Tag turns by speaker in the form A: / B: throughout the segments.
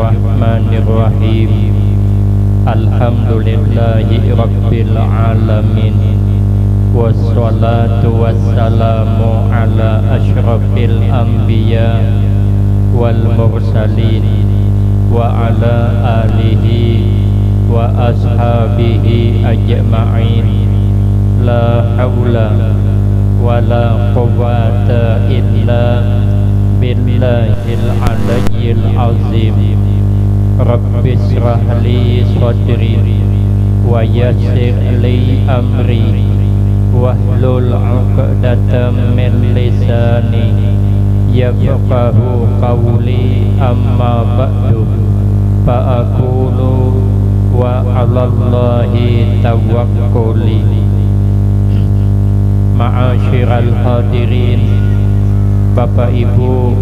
A: Bismillahirrahmanirrahim. Alhamdulillahi Rabbil Alamin. Wassalatu wassalamu ala ashrafil anbiya wal mursalin wa ala alihi wa ashabihi ajma'in. La hawla wa la quwwata illa billahil aliyyil azim. Rabbi shrah li sadri wa yassir li amri wahlul 'uqdatam min lisani yafqahu qawli. Amma ba'du, fa aqulu wa 'alallahi tawakkuli. Ma'asyiral hadirin, Bapak Ibu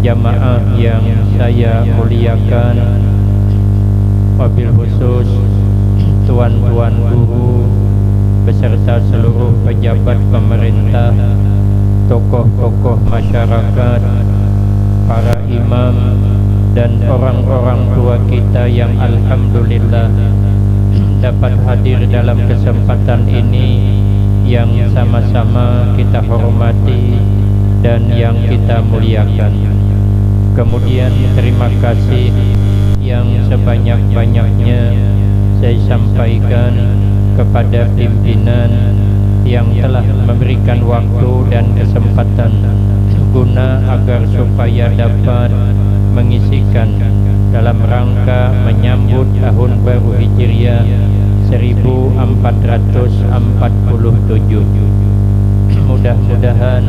A: jamaah yang saya muliakan, wabil khusus tuan-tuan guru beserta seluruh pejabat pemerintah, tokoh-tokoh masyarakat, para imam dan orang-orang tua kita yang alhamdulillah dapat hadir dalam kesempatan ini yang sama-sama kita hormati dan yang kita muliakan. Kemudian terima kasih yang sebanyak-banyaknya saya sampaikan kepada pimpinan yang telah memberikan waktu dan kesempatan guna agar supaya dapat mengisikan dalam rangka menyambut tahun baru Hijriah 1447. Mudah-mudahan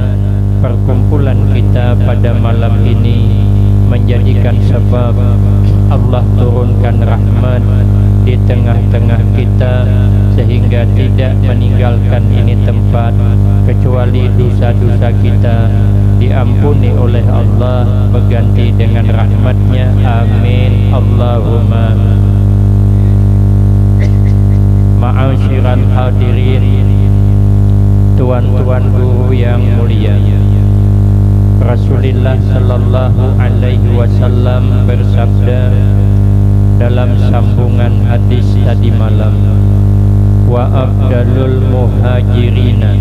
A: perkumpulan kita pada malam ini menjadikan sebab Allah turunkan rahmat di tengah-tengah kita, sehingga tidak meninggalkan ini tempat kecuali dosa-dosa kita diampuni oleh Allah berganti dengan rahmatnya. Amin Allahumma. Ma'asyiral hadirin, tuan-tuan guru yang mulia, Rasulullah sallallahu alaihi wasallam bersabda dalam sambungan hadis tadi malam, wa afdalul muhajirina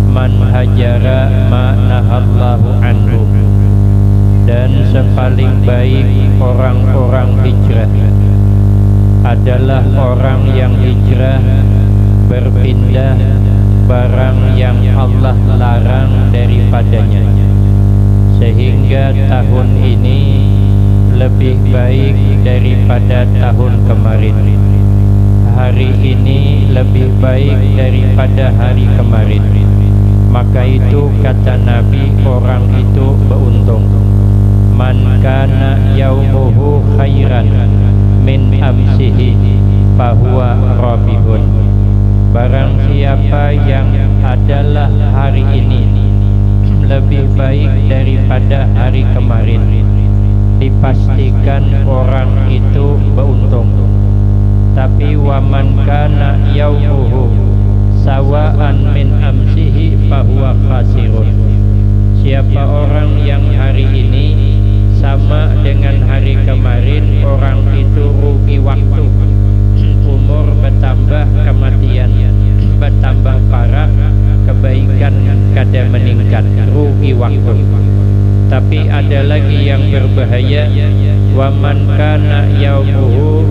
A: man hajara ma nahallahu anhu. Dan sepaling baik orang-orang hijrah adalah orang yang hijrah berpindah barang yang Allah larang daripadanya, sehingga tahun ini lebih baik daripada tahun kemarin. Hari ini lebih baik daripada hari kemarin. Maka itu kata Nabi, orang itu beruntung. Man kana yaumuhu khairan min amsihi fahuwa rabihun. Barang siapa yang adalah hari ini lebih baik daripada hari kemarin, dipastikan orang itu beruntung. Tapi waman kana yaumuhu sawa'an min amsihi fahuwa khasirun. Siapa orang yang hari ini sama dengan hari kemarin, orang itu rugi waktu. Umur bertambah, kematian bertambah parah, kebaikan kada meningkat, rugi waktu. Tapi ada lagi yang berbahaya, wa man kana yaumuhu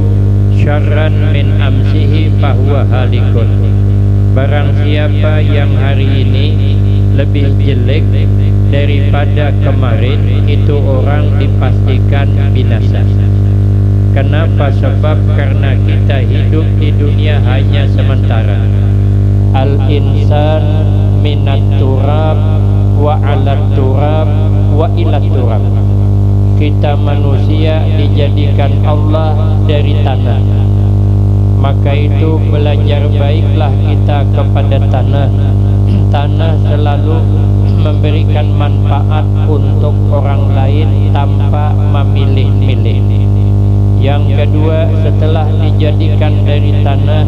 A: syarran min amsihi fahuwa halikun. Barang siapa yang hari ini lebih jelek daripada kemarin, itu orang dipastikan binasa. Kenapa? Sebab karena kita hidup di dunia hanya sementara. Al-insan minat turab wa alat turab wa ilat turab. Kita manusia dijadikan Allah dari tanah. Maka itu belajar baiklah kita kepada tanah. Tanah selalu memberikan manfaat untuk orang lain tanpa memilih-milih. Yang kedua, setelah dijadikan dari tanah,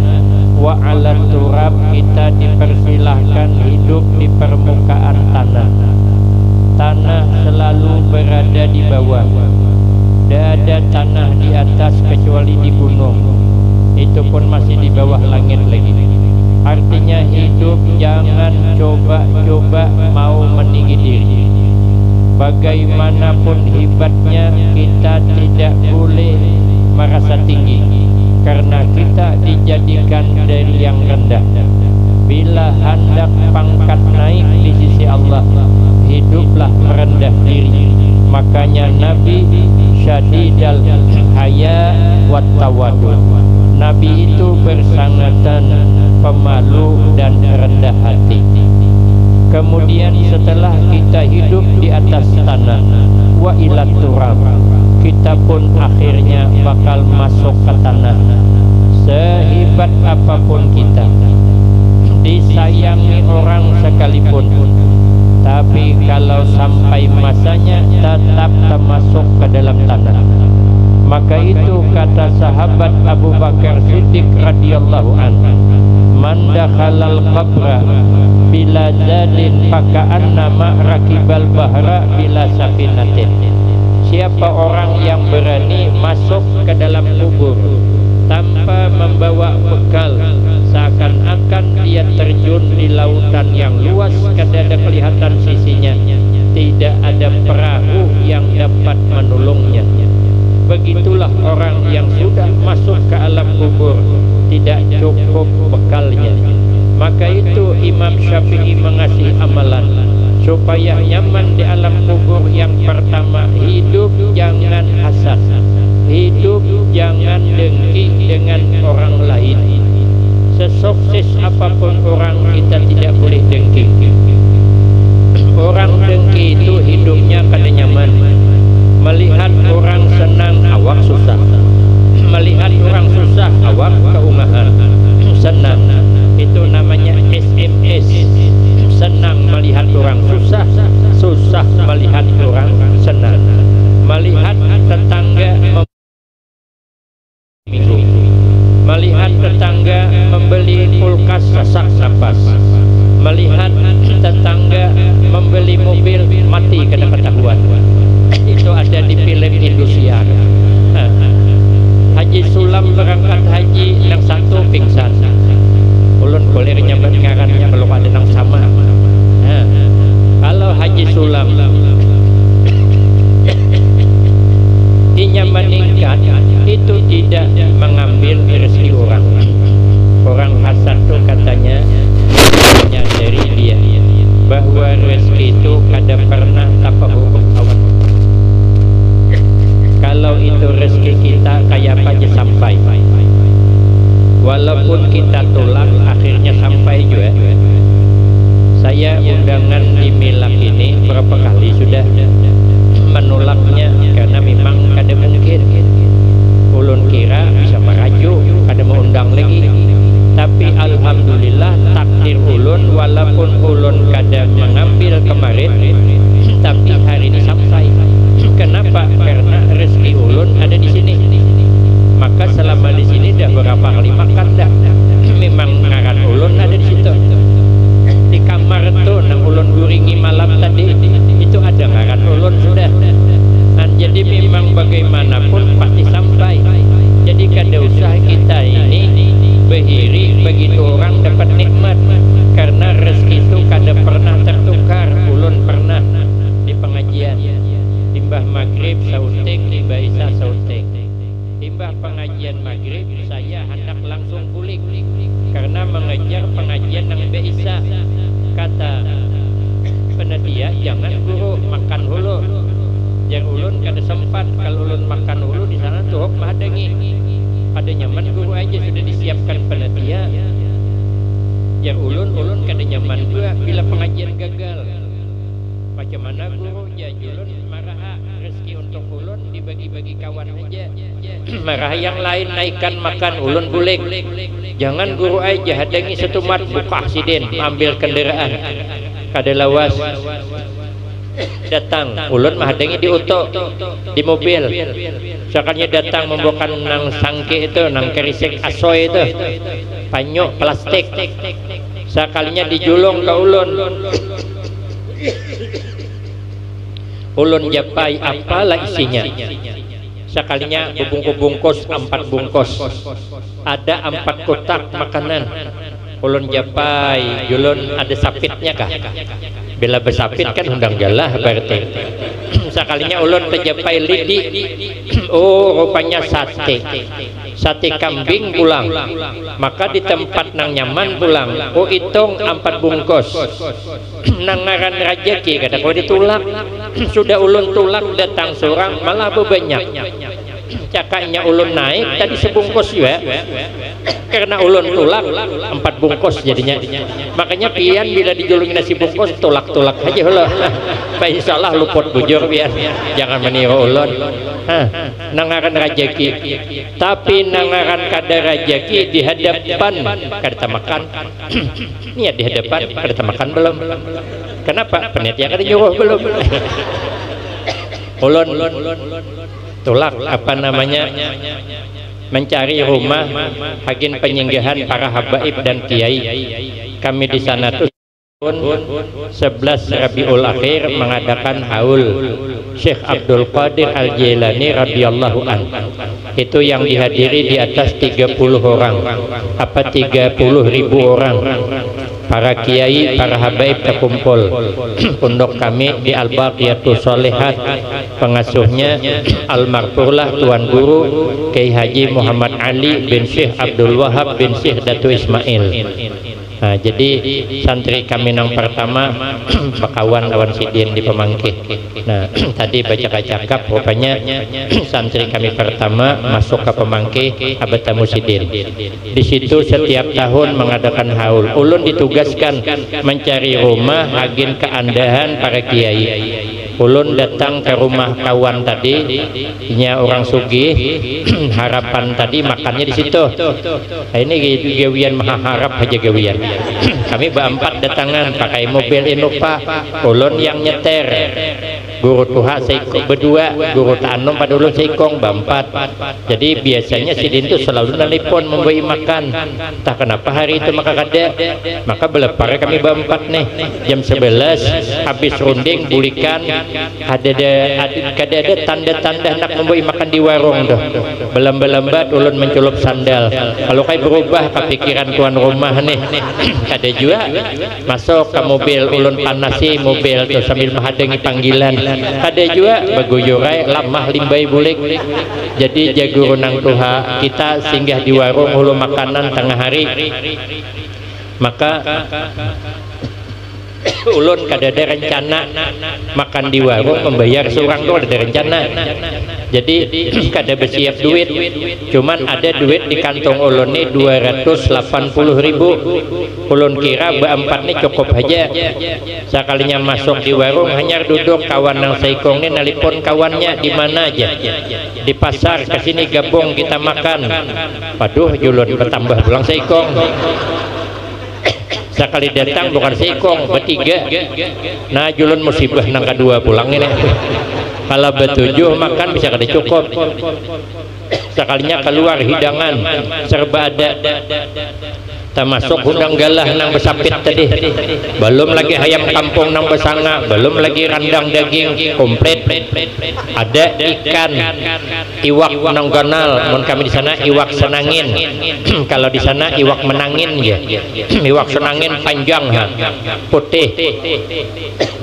A: wa alat turab, kita dipersilahkan hidup di permukaan tanah. Tanah selalu berada di bawah. Tidak ada tanah di atas kecuali di gunung, itu pun masih di bawah langit lagi. Artinya hidup jangan coba-coba mau meninggi diri. Bagaimanapun hebatnya, kita tidak boleh merasa tinggi, karena kita dijadikan dari yang rendah. Bila hendak pangkat naik di sisi Allah, hiduplah merendah diri. Makanya Nabi syadidal haya wat tawadud. Nabi itu bersangatan pemalu dan rendah hati. Kemudian setelah kita hidup di atas tanah, wa ilat turab, kita pun akhirnya bakal masuk ke tanah. Sehebat apapun kita, disayangi orang sekalipun, tapi kalau sampai masanya tetap termasuk ke dalam tanah. Maka itu kata sahabat Abu Bakar Siddiq radhiyallahu anhu, man dakhalal qabra bila zadin faka'anna ma'rakibal bahra bila safinatin. Siapa orang yang berani masuk ke dalam kubur tanpa membawa bekal, seakan-akan dia terjun di lautan yang luas, kada kelihatan sisinya, tidak ada perahu yang dapat menolongnya. Begitulah orang yang sudah masuk ke alam kubur, tidak cukup bekalnya. Maka itu Imam Syafi'i mengasih amalan supaya nyaman di alam kubur. Yang pertama, hidup jangan hasad, hidup jangan dengki dengan orang lain. Sesukses apapun orang, kita tidak boleh dengki. Orang dengki itu hidupnya kada nyaman. Melihat orang senang, awak susah. Melihat orang susah, awak keungahan. Senang, itu namanya SMS. Senang melihat orang susah, susah melihat orang senang. Melihat tetangga minggu, melihat tetangga membeli kulkas sesak napas, melihat tetangga membeli mobil mati kada ketahuan. Itu ada di film Indosiar. Haji Sulam berangkat haji, yang satu pingsan. Ulun boleh nyambat ngarannya kalau ada yang sama. Kalau Haji Sulam inya meningkat, itu tidak mengambil rezeki orang. Orang hasad tuh katanya dari dia bahwa rezeki itu kada pernah tanpa hukum Allah. Kalau itu rezeki kita kayak apa aja sampai, walaupun kita tolak akhirnya sampai juga. Saya undangan di Milak ini berapa kali sudah menolaknya, karena memang kada mungkin. Ulun kira bisa merajuk, kada mau undang lagi. Tapi alhamdulillah takdir ulun, walaupun ulun kada mengambil kemarin, tapi hari ini sampai. Kenapa? Karena rezeki ulun ada di sini. Maka selama di sini dah berapa kali makan dah. Memang ngaran ulun ada di situ. Di kamar tuh nang ulun guringi malam tadi, itu ada ngaran ulun sudah. Dan jadi memang bagaimanapun pasti sampai. Jadi kada usah kita ini behiri begitu orang dapat nikmat, karena rezeki itu kada pernah tertukar. Ulun pernah di pengajian timbah maghrib sauting, timbah isya sauting. Timbah pengajian maghrib saya hendak langsung pulik karena mengejar pengajian yang beisa. Kata penedia, jangan guru makan hulu. Yang ulun kada sempat, kalau ulun makan hulu di sana tuh mahadangi. Ada nyaman guru aja sudah disiapkan penitia. Yang ulun kada nyaman juga bila pengajian gagal. Macam mana guru ya ulun marah, rezeki untuk ulun dibagi-bagi kawan aja. Marah yang lain naikkan makan, ulun bulik. Jangan guru aja hadangi setumat, buka aksiden, ambil kendaraan. Kada lawas. Datang, ulun menghadangi di auto, di mobil. Sekalinya datang membawakan nang sangke itu, nang kerisik asoy itu, panyok plastik. Sekalinya dijulung ke ulun. Ulun japai apalah isinya. sekalinya bubungkus 4 bungkus, ada 4 kotak makanan. Ulun japai, julun ada sapitnya kah? Bila bersapit kan undang galah berarti. Sekalinya ulun terjapai lidi, oh rupanya sate kambing pulang. Maka di tempat nang nyaman pulang, oh hitung 4 bungkus. Nang ngaran rajeki kata kau ditulak, sudah ulun tulak datang seorang malah banyak. Cakaknya ulun naik tadi sebungkus juga, karena ulun tulak 4 bungkus jadinya. Makanya pian bila dijulungi nasi bungkus tulak-tulak aja Allah. Pak insyaallah luput bujur pian, jangan meniru ulun. Nangaran rajeki, tapi nangaran kada rajeki di hadapan kada makan. Niat di hadapan kada makan belum. Kenapa? Panitia kada nyuruh belum. Ulun tulak apa namanya mencari rumah agen penyinggahan para habaib dan kiai. Kami di sana tuh 11 Rabiul Akhir mengadakan haul Syekh Abdul Qadir Al-Jailani radhiyallahu an. Itu yang dihadiri di atas 30 orang, apa 30.000 orang. Para kiai, para habaib terkumpul. Pondok kami di Al-Baqiyatus Sholihat, pengasuhnya almarhumlah Tuan Guru Kiai Haji Muhammad Ali bin Syekh Abdul Wahab bin Syekh Datu Ismail. Nah, jadi santri kami yang pertama bakawan awan sidin di Pemangkih. Nah, tadi baca cakap rupanya santri kami pertama masuk ke Pemangkih abad tamu sidin. Di situ setiap tahun mengadakan haul. Ulun ditugaskan mencari rumah agen keandahan para kiai. Ulun datang ke rumah kawan tadi, nya orang sugih, harapan tadi makannya di situ. Nah, ini gawian maha harap aja gawian. Kami berempat datangan pakai mobil Innova, ulun yang nyeter. Guru tuha seikong berdua, guru tanom pada ulun seikong berempat. Jadi biasanya sidin itu selalu nelpon memberi makan. Entah kenapa hari itu maka kada. Maka belepar kami berempat nih. Jam 11 habis runding bulikan. Ada tanda-tanda nak memberi makan di warung dah. Belambat ulun menculup sandal. Kalau kayak berubah kepikiran tuan rumah nih. Ada juga masuk ke mobil ulun panasi mobil tuh sambil menghadiri panggilan. Ada juga baguyurai lamah limbai bulik. Jadi jago nang tuha kita singgah di warung hulu makanan tengah hari. Maka ulun kada ada rencana makan di warung membayar seorang tuh ada rencana. Jadi kada bersiap duit, cuman ada duit di kantong ulun nih 280.000. Ulun kira berempat nih cukup aja. Sekalinya masuk di warung hanya duduk kawan yang seikong nih nelpon kawannya di mana aja, di pasar kesini gabung kita makan. Waduh julun bertambah pulang seikong. Sekali datang bukan seikong bertiga. Nah julun musibah nang kedua pulang ini. Kalau bertujuh makan bisa kada cukup. Sekalinya keluar hidangan serba ada. Termasuk undang galah nang besapit tadi. Belum lagi ayam kampung nang besanga, belum lagi randang daging komplit. Ada ikan, iwak nang ganal. Mun kami di sana iwak senangin. Kalau di sana iwak menangin ya. Iwak senangin panjang putih.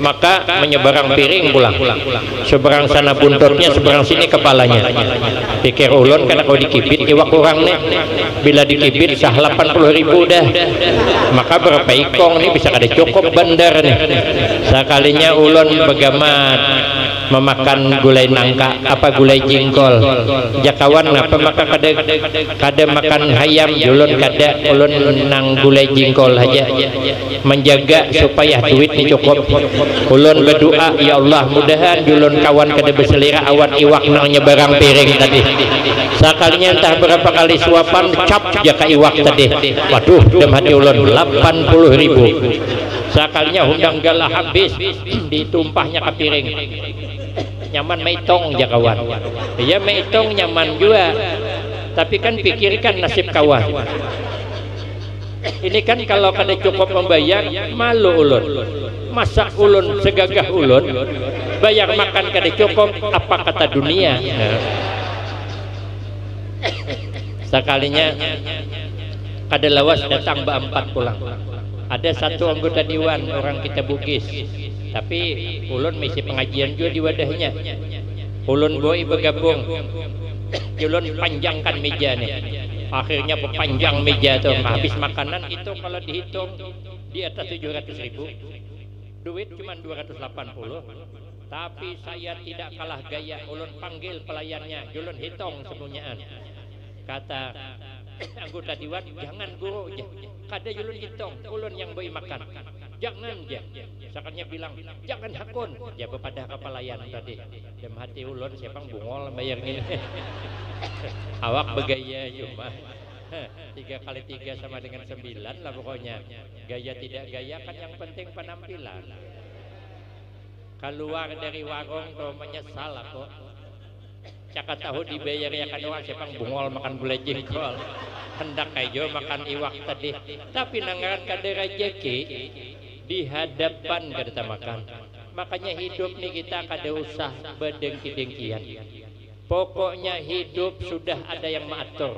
A: Maka menyeberang piring pulang. Seberang sana buntutnya, seberang sini kepalanya. Pikir ulun karena kau dikibit iwak kurang nih. Bila dikibit sah 80.000 dah. Maka berapa ikong nih bisa kada cukup bandar nih. Sekalinya ulun begamat memakan gulai nangka apa gulai jingkol. Jakawan ngapa maka kada makan ayam ulun kada, ulun nang gulai jingkol aja. Menjaga supaya duit nih cukup. Ulun berdoa ya Allah mudahan ulun kawan kada berselera awan iwak nang nyebarang piring tadi. Sekalinya entah berapa kali suapan cap jaka iwak tadi. Waduh dalam hati ulun 80.000. Sekalinya undang galah habis ditumpahnya ke piring. Nyaman meitong ya kawan. Ya meitong nyaman juga. Tapi kan pikirkan nasib kawan. Ini kan kalau kada cukup membayar malu ulun. Masa ulun segagah ulun bayar makan kada cukup apa kata dunia. Sekalinya kada lawas datang berempat pulang. Ada satu anggota dewan orang kita Bugis, tapi ulun misi pengajian juga di wadahnya. Ulun boy bergabung, ulun panjangkan meja nih. Akhirnya berpanjang meja tuh, habis makanan itu kalau dihitung di atas 700.000. Duit cuma 280. Tapi saya tidak kalah gaya. Ulun panggil pelayannya, ulun hitung semuanyaan. Kata anggota dewan, jangan guru, kada ulun hitung, ulun yang beri makan. Jangan ya. Sakanya bilang, jangan hakun. Ya kepada pelayan tadi. Dalam hati ulun siapa bungol bayar ini. Awak bergaya cuma 3 kali 3 sama dengan 9 lah pokoknya. Gaya tidak gaya kan yang penting penampilan. Keluar dari warung tuh menyesal aku. Caka tahu dibayar ya kan doang siapa bungol makan gulai jengkol. Hendak aja makan iwak tadi. Tapi nangaran kada rezeki di hadapan kada makan. Makanya hidup nih kita kada usah berdengki-dengkian. Pokoknya hidup sudah ada yang mengatur.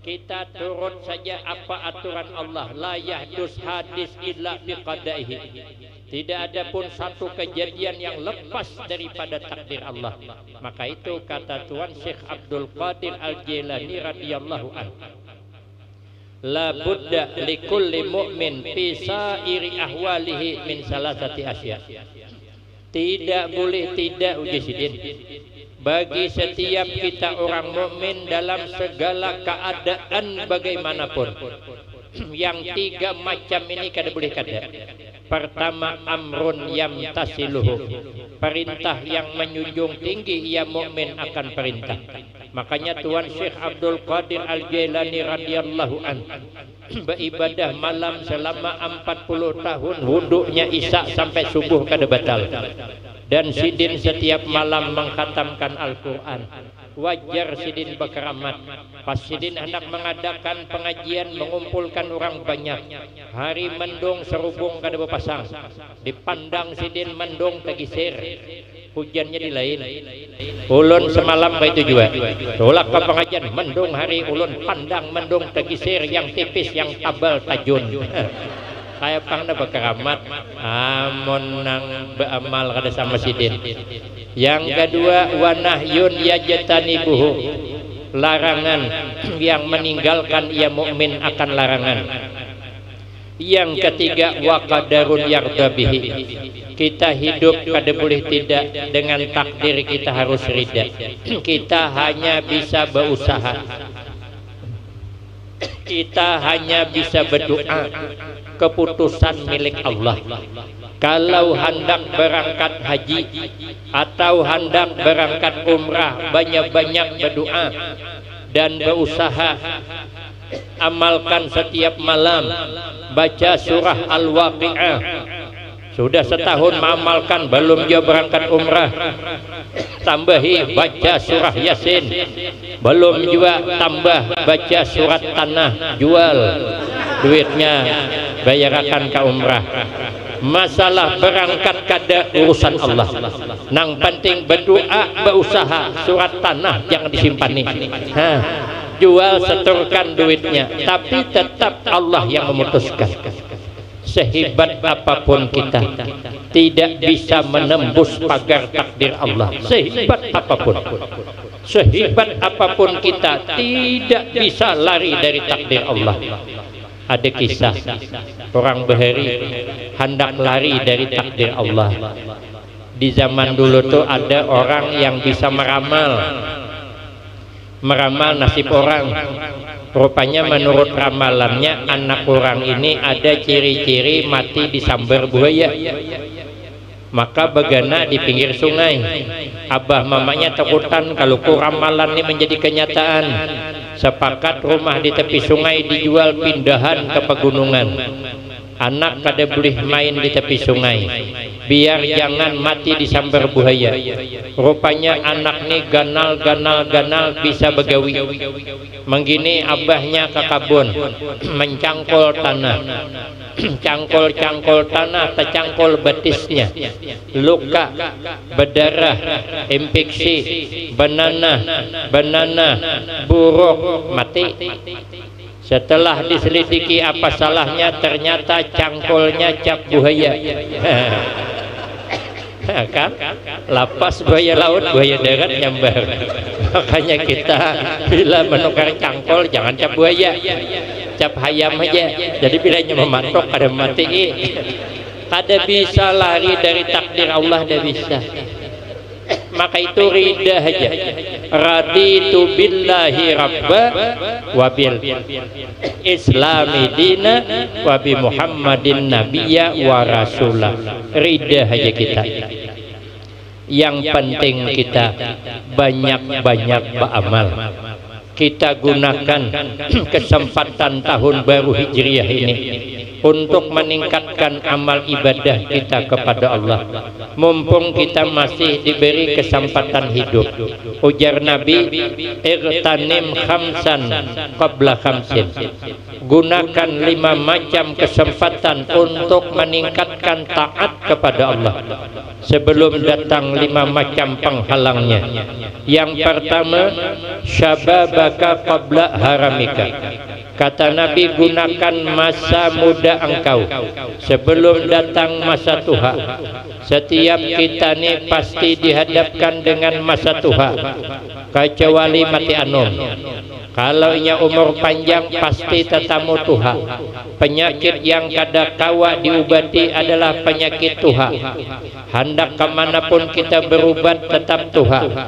A: Kita turut saja apa aturan Allah. La yahdus hadis illa biqadaihi. Tidak ada pun satu kejadian yang lepas daripada takdir Allah. Maka itu kata Tuan Syekh Abdul Qadir Al-Jilani radhiyallahu anhu. La budda likulli mu'min fi sa'iri ahwalihi min salasati asya. Tidak boleh tidak uji sidin. Bagi setiap kita orang mukmin dalam segala keadaan bagaimanapun. Yang 3 macam ini kada boleh kada. Pertama, amrun yamtasiluhu, perintah yang menjunjung tinggi ia mukmin akan perintah. Makanya Tuan Syekh Abdul Qadir Al-Jilani radhiyallahu anhu beribadah malam selama 40 tahun, wuduknya isya sampai subuh kada batal. Dan sidin setiap malam mengkhatamkan Al-Quran. Wajar sidin berkeramat. Pas sidin hendak mengadakan pengajian, mengumpulkan orang banyak. Hari mendung serubung kada berpasang. Dipandang sidin mendung tegisir. Hujannya di lain. Ulun semalam itu juga. Tolak ke pengajian mendung hari ulun pandang mendung tegisir yang tipis yang tabal tajun. Kayak pang na berkeramat amun nang beramal kada sama sidin. Yang kedua, wanahyun yajtanibuhu, larangan yang meninggalkan ia mukmin akan larangan. Yang ketiga, wa qadarun yardabihi, kita hidup kada boleh tidak dengan takdir, kita harus ridha. Kita hanya bisa berusaha, kita hanya bisa berdoa. Keputusan milik Allah. Kalau hendak berangkat haji atau hendak berangkat umrah, banyak-banyak berdoa dan berusaha. Amalkan setiap malam baca surah Al-Waqi'ah. Sudah setahun mengamalkan, belum dia berangkat umrah, tambahi baca surah Yasin. Belum juga tambah baca surat Tanah, jual duitnya bayarakan ke umrah. Masalah berangkat kada urusan Allah. Nang penting berdoa, berusaha. Surat Tanah jangan disimpan nih. Jual setorkan duitnya, tapi tetap Allah yang memutuskan. Sehebat apapun kita tidak bisa menembus pagar takdir Allah. Sehebat apapun, sehebat apapun kita tidak bisa lari dari takdir Allah. Ada kisah orang Bahari hendak lari dari takdir Allah. Di zaman dulu tuh ada orang yang bisa meramal nasib orang. Rupanya menurut ramalannya anak orang ini ada ciri-ciri mati disambar buaya. Maka begana di pinggir sungai. Abah mamanya takutan kalau ramalan ini menjadi kenyataan. Sepakat rumah di tepi sungai dijual pindahan ke pegunungan. Anak kada boleh main di tepi sungai, biar jangan mati disambar buaya. Rupanya anak ni ganal bisa begawi. Menggini abahnya ke kabun mencangkul tanah. cangkol-cangkol tanah, tercangkol betisnya, luka, berdarah, infeksi, banana, buruk, mati. Setelah diselidiki apa salahnya, ternyata cangkolnya cap buaya. Kan lapas buaya laut, buaya darat nyambar. Makanya kita bila menukar cangkol jangan cap buaya, cap hayam aja. Jadi bilanya mematok ada mati. Kada bisa lari dari takdir Allah, ada bisa. Maka itu rida aja. Raditu billahi rabba wa bil islami dina wa bi muhammadin nabiyya wa rasulah. Rida aja kita. Yang penting kita banyak-banyak beramal. Kita gunakan kesempatan tahun baru Hijriah ini untuk meningkatkan amal ibadah kita kepada Allah. Mumpung kita masih diberi kesempatan hidup. Ujar Nabi, irtanim khamsan qabla khamsin. Gunakan 5 macam kesempatan untuk meningkatkan taat kepada Allah sebelum datang 5 macam penghalangnya. Yang pertama, syababaka qabla haramika. Kata Nabi, gunakan masa muda engkau sebelum datang masa tua. Setiap kita ini pasti dihadapkan dengan masa tua, kecuali mati anom. Kalau nya umur panjang pasti tetamu tuha. Penyakit yang kada kawa diubati adalah penyakit tuha. Hendak kemanapun kita berubat tetap tuha.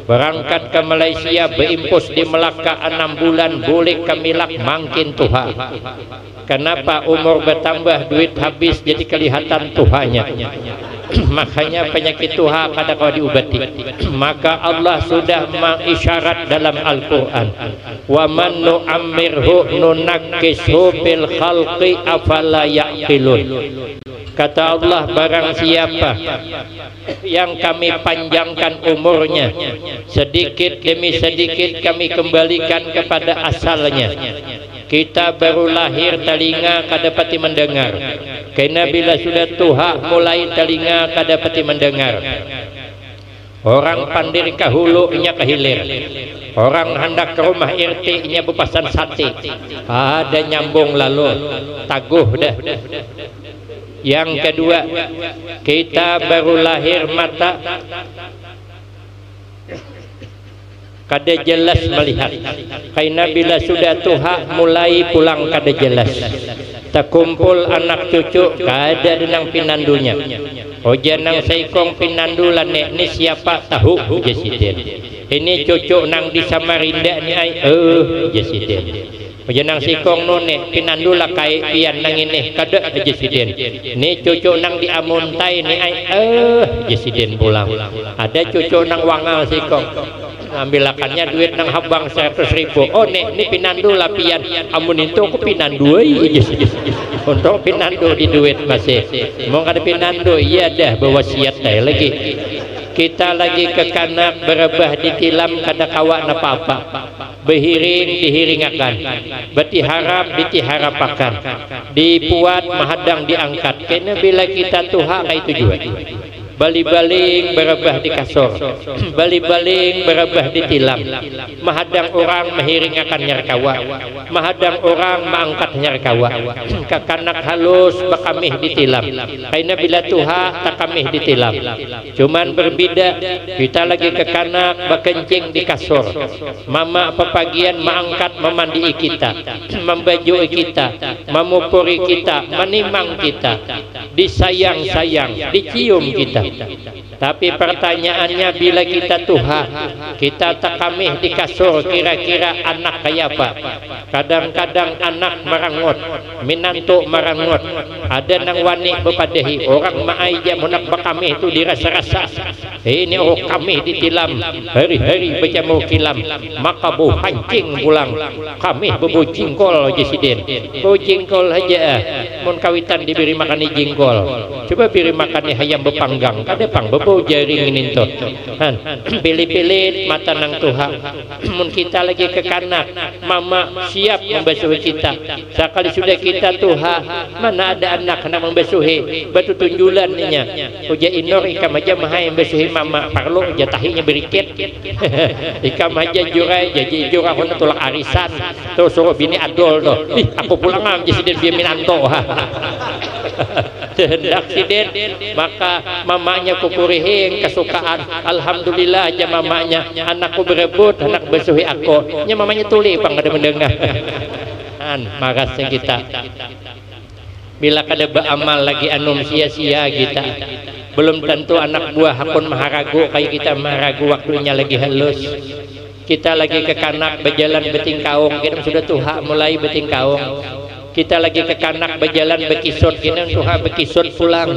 A: Berangkat ke Malaysia, berimpus di Melaka 6 bulan, boleh ke Milak makin tuha. Kenapa? Umur bertambah, duit habis, jadi kelihatan tuhanya. Makanya penyakit tuha kada kau diubati. Maka Allah sudah mengisyarat dalam Al-Quran, wa man nu'ammirhu nunakkishu fil khalqi afala ya'qilun. Kata Allah, barang siapa yang kami panjangkan umurnya, sedikit demi sedikit kami kembalikan kepada asalnya. Kita baru lahir telinga kada pati mendengar, karena bila sudah tuha mulai telinga kada pati mendengar. Orang pandir ke hulu nya ke hilir, orang hendak ke rumah RT nya bepasan sate, ada nyambung lalu taguh dah. Yang kedua, kita baru lahir mata kada jelas melihat, karena bila sudah tuha mulai pulang kada jelas. Terkumpul anak cucu kada denang pinandunya. Oja nang saikong pinandulan ni siapa tahu jesiden. Ini cucu nang di Samarinda ni ai jesiden. Oja nang saikong none pinandula kai pian nang ini kada jesiden. Ni cucu nang di Amuntai ni ai jesiden pulang. Ada cucu nang Wangal saikong ambilakannya duit nang habang 100.000. Oh nek ni pinandu lapian amun itu aku pinandu untuk pinandu di duit masih mau kada pinandu iya dah berwasiat dah lagi. Kita lagi ke kanak berebah ditilam kada kawa apa-apa, behiring dihiringakan, bertiharap ditiharapakan, dipuat mahadang diangkat. Kena bila kita tuha itu juga bali-baling berebah di kasur, bali-baling berebah di tilam, mahadang orang menghiring akan nyarkawa, mahadang orang mengangkat nyarkawa. Kekanak halus bakamih di tilam, karena bila tuha takamih di tilam. Cuman berbeda, kita lagi kekanak bakencing di kasur, mama pepagian mengangkat memandi kita, membajui kita, memupuri kita, menimang kita, disayang-sayang, dicium kita. Tapi pertanyaannya, bila kita tuha, kita takamih di kasur, kira-kira anak kayak apa? Kadang-kadang anak merangut, minantu merangut, ada nang wani bepadahi, orang maai dia munak bakamih itu dirasa-rasa, ini orang kami ditilam hari-hari berjamu kilam, maka bu hancing pulang kami bebu jingkol jesiden bu jingkol aja mun kawitan diberi makan jingkol, coba beri makan ayam bepanggang kada pang bebu jaring nintot pilih-pilih mata nang Tuhan. Mun kita lagi ke kanak mama siap membasuh kita, sekali sudah kita Tuhan mana ada anak nak membasuhi batu tunjulan nya uja inor ikam aja mahai membasuhi mama perlu jatahinya berikit ikam aja jurai jadi jurah untuk tolak arisan tuh suruh bini adol tuh aku pulang am jadi dia minanto hendak siden maka mamanya kukurihing kesukaan alhamdulillah aja mamanya anakku berebut anak basuhi aku nya mamanya tuli pang kada mendengar makasih kita bila kada beramal lagi anum sia-sia kita belum tentu anak buah hakun maharagu kayak kita maharagu waktunya lagi halus kita lagi ke kanak berjalan betingkaung kita sudah tuha mulai betingkaung kita lagi ke kanak berjalan bekisut kita tuha bekisut pulang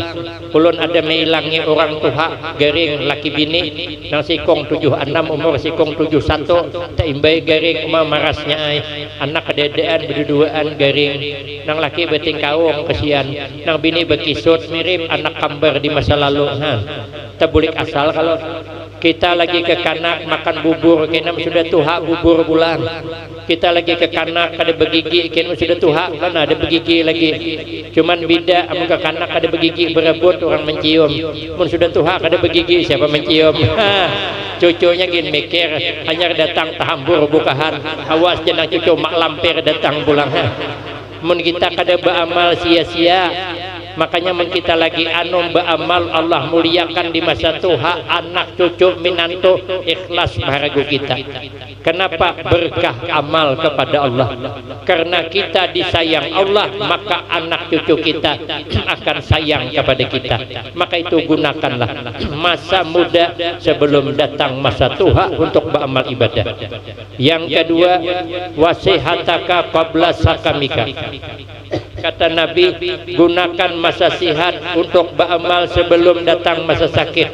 A: ulun ada meilangi orang tuha garing laki bini nang sikong 76 umur sikong 71 tak imbai garing marasnya ay anak kededean berduaan garing nang laki betingkaung kesian nang bini bekisut mirip anak kambar di masa lalu tabulik asal kalau kita lagi ke kanak makan bubur kena sudah tuha bubur bulan kita lagi ke kanak ada begigi kena sudah tuha mana ada begigi lagi cuman beda amun ke kanak ada begigi berebut orang mencium mun sudah tuha ada begigi siapa mencium cucunya gin mikir hanya datang tahambur bukahan awas jenang cucu mak lampir datang pulang mun kita kada beramal sia-sia makanya kita lagi anu beramal Allah muliakan di masa tuha anak cucu minantu ikhlas baharagu kita. Kenapa? Berkah amal kepada Allah. Karena kita disayang Allah maka anak cucu kita akan sayang kepada kita. Maka itu gunakanlah masa muda sebelum datang masa tuha untuk beramal ibadah. Yang kedua, wasihataka qabla sakamika. Kata Nabi, gunakan masa sihat untuk beramal sebelum datang masa sakit.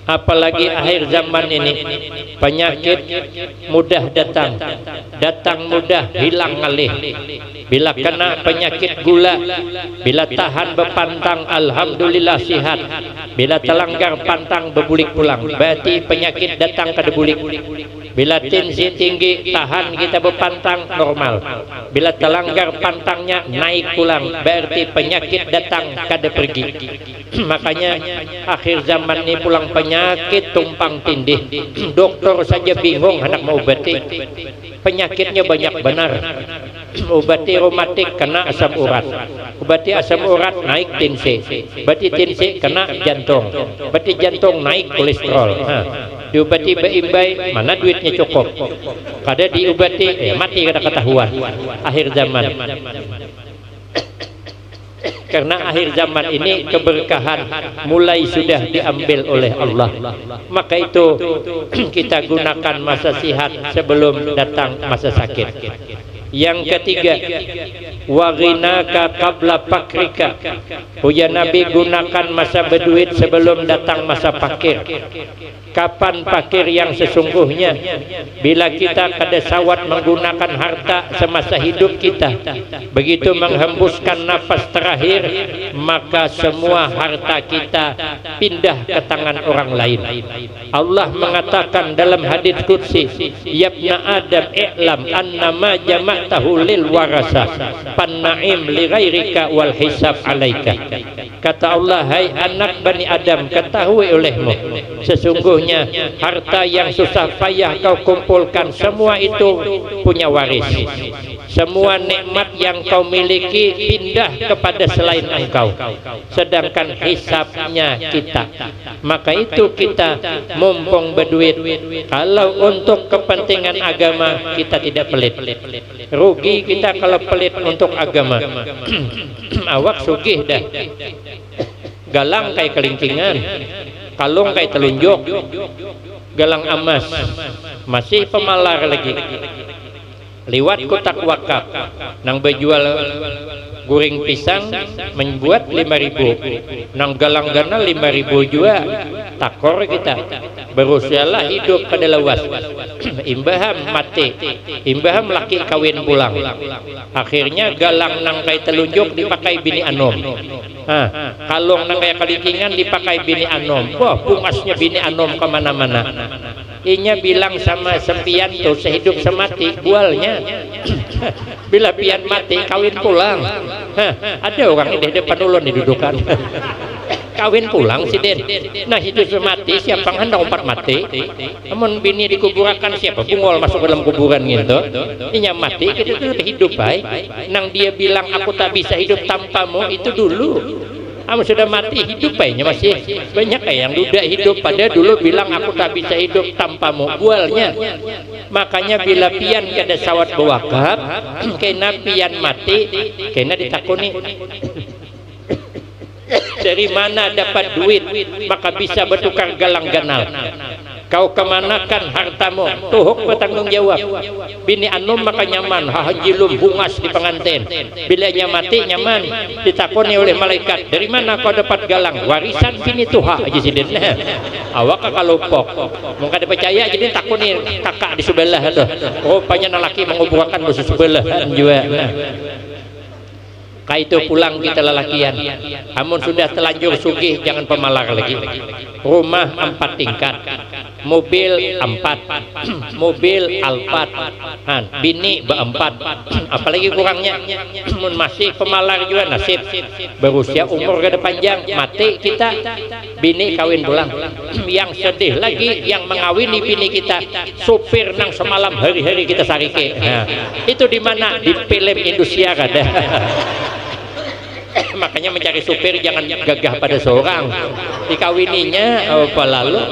A: Apalagi akhir zaman ini penyakit mudah datang mudah hilang ngalih. Bila kena penyakit gula, bila tahan bepantang alhamdulillah sihat, bila telanggar pantang bebulik pulang berarti penyakit datang kada bulik. Bila tensi tinggi tahan kita bepantang normal, bila telanggar pantangnya naik pulang berarti penyakit datang kada pergi. Makanya akhir zaman ini pulang penyakit tumpang tindih. Dokter saja bingung hendak mau obati. Penyakitnya banyak benar. Obati reumatik kena asam urat, obati asam urat naik tensi, obati tensi kena jantung, obati jantung naik kolesterol. Diobati beimbai mana duitnya cukup, kada diobati mati kada ketahuan. Akhir zaman. Karena akhir zaman ini keberkahan mulai sudah diambil oleh Allah. Maka itu kita gunakan masa sihat sebelum datang masa sakit. Yang ketiga, waghinaka qabla fakrika. Puja Nabi, gunakan masa berduit sebelum datang masa fakir. Kapan fakir yang sesungguhnya? Bila kita kada sawat menggunakan harta semasa hidup kita, begitu menghembuskan nafas terakhir, maka semua harta kita pindah ke tangan orang lain. Allah mengatakan dalam hadits qudsi, ya ibna Adam i'lam annama jama'tahu lil warasa pan-na'im li ghairika wal hisab alaika. Kata Allah, hai anak Bani Adam, ketahui olehmu sesungguhnya harta yang susah payah kau kumpulkan semua itu punya waris. Semua nikmat yang kau miliki pindah kepada selain engkau, sedangkan hisabnya kita. Maka itu kita mumpung berduit, kalau untuk kepentingan agama kita tidak pelit. Rugi kita kalau pelit untuk agama. Awak sugih dah, galang kayak kelingkingan, kalung kayak telunjuk, galang emas, masih pemalar lagi. Liwat kotak wakaf nang berjual goreng pisang membuat 5.000, nang galang gana 5.000 juga takor kita berusialah hidup pada lawas. Imbaham mati, imbaham laki kawin pulang, akhirnya galang nang kai telunjuk dipakai bini anom, kalung nang kayak kalincingan dipakai bini anom. Wah, pungasnya bini anom kemana-mana. Inya bilang sama sempian tuh sehidup semati bualnya. Bila pian mati kawin pulang. Ada orang di depan ulun didudukan. Kawin pulang si Den. Nah hidup semati siapa hendak umpat mati. Namun bini dikuburakan siapa bungol masuk dalam kuburan gitu. Inya mati kita tuh hidup baik. Nang dia bilang aku tak bisa hidup tanpamu itu dulu. Kamu sudah mati hidup baiknya masih banyak yang duda hidup pada dulu bilang aku tak bisa hidup tanpamu bualnya. Makanya bila pian kada sawat bewakaf kena pian mati kena ditakuni dari mana dapat duit maka bisa bertukar galang ganal. Kau kemanakan hartamu? Tuhuk bertanggung jawab. Bini anom maka nyaman, hahajilum bungas di pengantin. Bila nya mati nyaman, ditakoni oleh malaikat. Dari mana kau dapat galang? Warisan bini tuha aja sidin. Awak kalau pok, mungkin percaya jadi takoni kakak di sebelah tuh. Rupanya lelaki menguburkan musuh sebelah juga. Itu pulang kita lelakian. Amun sudah telanjur sugih jangan pemalar lagi. Rumah 4 tingkat, mobil 4, mobil Alphard, bini berempat, apalagi kurangnya. Mun masih pemalar juga nasib. Berusia umur kada panjang, mati kita, bini kawin pulang. Yang sedih lagi yang mengawini bini kita, supir nang semalam hari-hari kita sarike. Itu di mana? Di film Indonesia kada. Makanya mencari supir jangan gagah pada seorang, dikawininya apa lalu.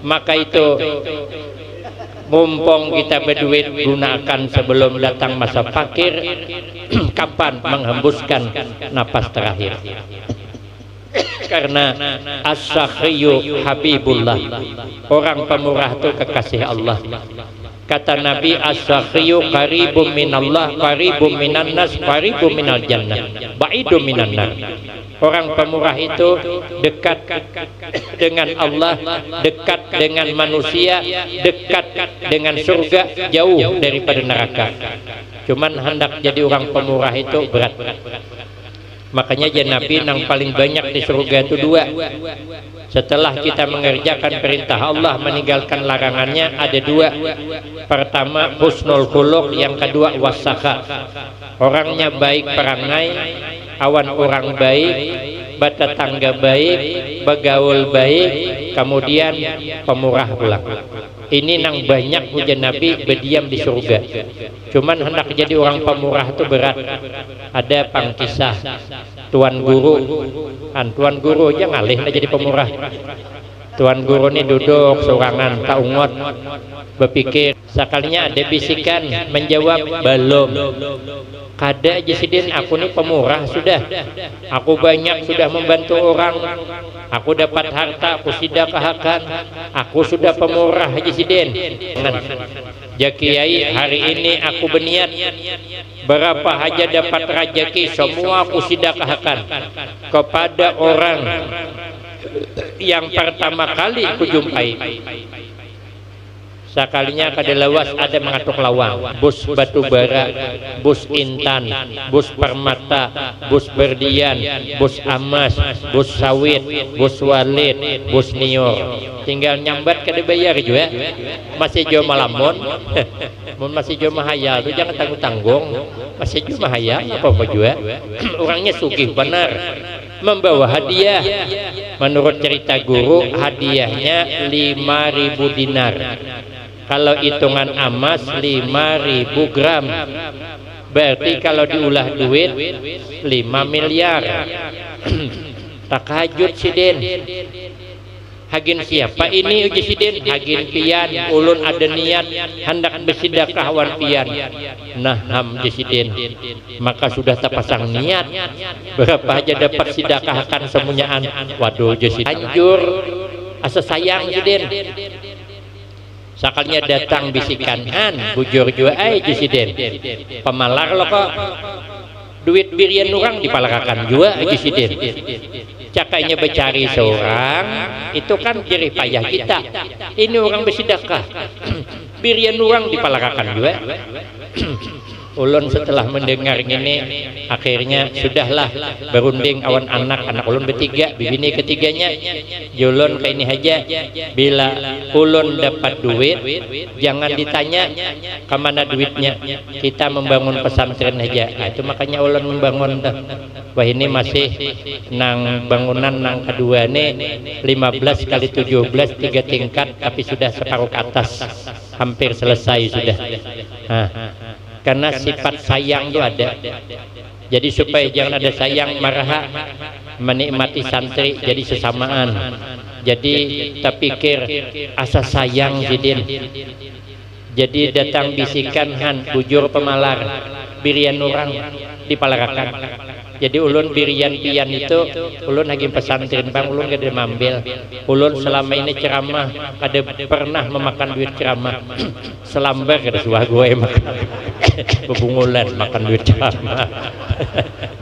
A: Maka itu mumpung kita berduit gunakan sebelum datang masa fakir. Kapan menghembuskan napas terakhir? Karena as-sakhiyu habibullah, orang pemurah itu kekasih Allah. Kata Nabi, as-sakhiyu qaribum minallah, qaribum minan nas, qaribum minal jannah, ba'idum minan nar. Orang pemurah itu dekat dengan Allah, dekat dengan manusia, dekat dengan surga, jauh daripada neraka. Cuman hendak jadi orang pemurah itu berat. Makanya Nabi yang paling banyak di surga itu 2. Setelah kita mengerjakan perintah Allah, meninggalkan larangannya, ada 2. Pertama husnul khuluq, yang kedua wasakha. Orangnya baik perangai, awan orang baik, bertetangga baik, bergaul baik, kemudian pemurah pula. Ini nang banyak hujan Nabi berdiam di surga. Cuman hendak jadi orang pemurah itu berat. Ada pangkisah tuan guru, tuan guru aja ngalih jadi pemurah. Tuan guru ini duduk seorangan tak ungot, berpikir. Sekalinya ada bisikan menjawab, belum. Kada aja sidin, aku ini pemurah sudah. Aku banyak sudah membantu orang. Aku dapat harta, aku sedekahkan. Aku sudah pemurah aja sidin. Ya Kiai, hari ini aku berniat berapa aja dapat rezeki semua aku sedekahkan kepada orang yang pertama kali aku jumpai. Sekalinya kada lawas ada mengatuk lawang, bus batu bara, bus intan, bus permata, bus berdian, bus amas, bus sawit, bus walid, bus nior. Tinggal nyambat kada bayar juga. Masih jo malamun. Mun masih jo mahaya tu jangan tanggung-tanggung. Masih jo mahaya apa juga. Orangnya sugih benar. Membawa hadiah. Menurut cerita guru, hadiahnya 5.000 dinar. Kalau hitungan emas 5.000 gram. Berarti kalau diulah duit 5 miliar. Takajud sidin. Hagin siapa ini uji sidin? Hagin pian, ulun ada niat hendak bersedekah wan pian. Nah uji sidin. Maka sudah terpasang niat. Berapa aja dapat sedekahkan semuanyaan. Waduh uji sidin. Anjur asa sayang sidin. Sakalnya datang bisikan, bujur jua ay jisiden. Pemalar lo kok. duit birian orang dipalarakan juga Haji Sidin. Cakainya bercari seorang itu kan jerih payah kita. Ini orang bersedekah, birian orang dipalarakan juga. Ulun setelah mendengar ini akhirnya sudahlah berunding awan anak ulun bertiga, bibini ketiganya ulun kayak ini aja, bila ulun dapat duit jangan ditanya kemana duitnya, kita membangun pesantren aja. Nah, itu makanya ulun membangun dah. Wah ini masih nang bangunan nang kedua nih 15 kali 17 3 tingkat tapi sudah separuh ke atas, hampir selesai sudah. Nah, karena sifat sayang itu ada, jadi supaya jangan ada sayang marah, menikmati santri jadi sesamaan. Jadi tak pikir asa sayang Sidin, jadi datang bisikan han bujur pemalar birian orang dipalarakan. Jadi ulun birian pian itu ulun lagi pesantren bang, ulun gak ada mambil. Ulun selama ini ceramah ada pernah memakan duit ceramah selambar kada suah gue makan bebungulan makan duit ceramah.